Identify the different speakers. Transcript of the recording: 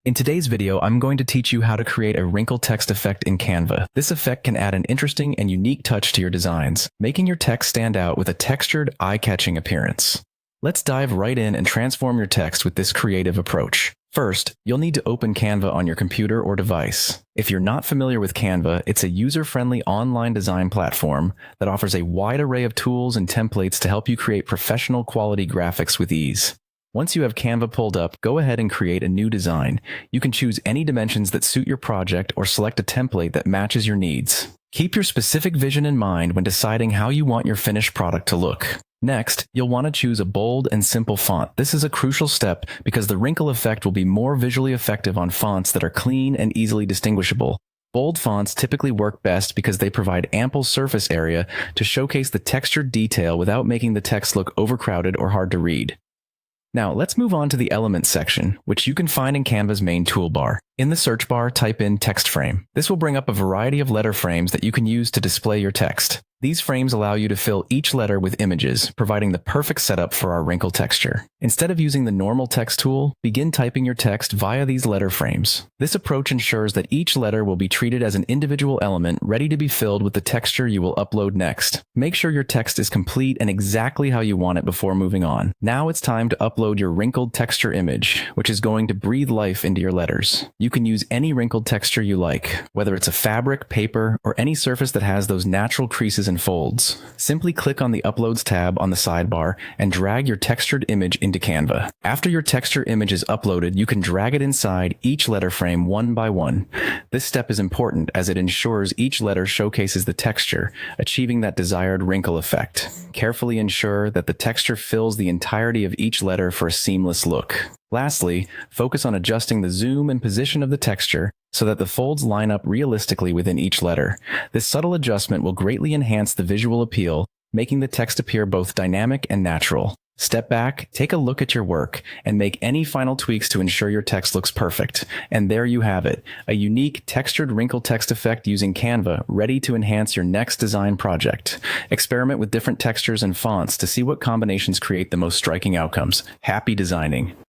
Speaker 1: In today's video, I'm going to teach you how to create a wrinkle text effect in Canva. This effect can add an interesting and unique touch to your designs, making your text stand out with a textured, eye-catching appearance. Let's dive right in and transform your text with this creative approach. First, you'll need to open Canva on your computer or device. If you're not familiar with Canva, it's a user-friendly online design platform that offers a wide array of tools and templates to help you create professional quality graphics with ease. Once you have Canva pulled up, go ahead and create a new design. You can choose any dimensions that suit your project or select a template that matches your needs. Keep your specific vision in mind when deciding how you want your finished product to look. Next, you'll want to choose a bold and simple font. This is a crucial step because the wrinkle effect will be more visually effective on fonts that are clean and easily distinguishable. Bold fonts typically work best because they provide ample surface area to showcase the textured detail without making the text look overcrowded or hard to read. Now, let's move on to the Elements section, which you can find in Canva's main toolbar. In the search bar, type in text frame. This will bring up a variety of letter frames that you can use to display your text. These frames allow you to fill each letter with images, providing the perfect setup for our wrinkle texture. Instead of using the normal text tool, begin typing your text via these letter frames. This approach ensures that each letter will be treated as an individual element ready to be filled with the texture you will upload next. Make sure your text is complete and exactly how you want it before moving on. Now it's time to upload your wrinkled texture image, which is going to breathe life into your letters. You can use any wrinkled texture you like, whether it's a fabric, paper, or any surface that has those natural creases and folds. Simply click on the Uploads tab on the sidebar and drag your textured image into Canva. After your texture image is uploaded, you can drag it inside each letter frame one by one. This step is important as it ensures each letter showcases the texture, achieving that desired wrinkle effect. Carefully ensure that the texture fills the entirety of each letter for a seamless look. Lastly, focus on adjusting the zoom and position of the texture so that the folds line up realistically within each letter. This subtle adjustment will greatly enhance the visual appeal, making the text appear both dynamic and natural. Step back, take a look at your work, and make any final tweaks to ensure your text looks perfect. And there you have it, a unique textured wrinkle text effect using Canva, ready to enhance your next design project. Experiment with different textures and fonts to see what combinations create the most striking outcomes. Happy designing!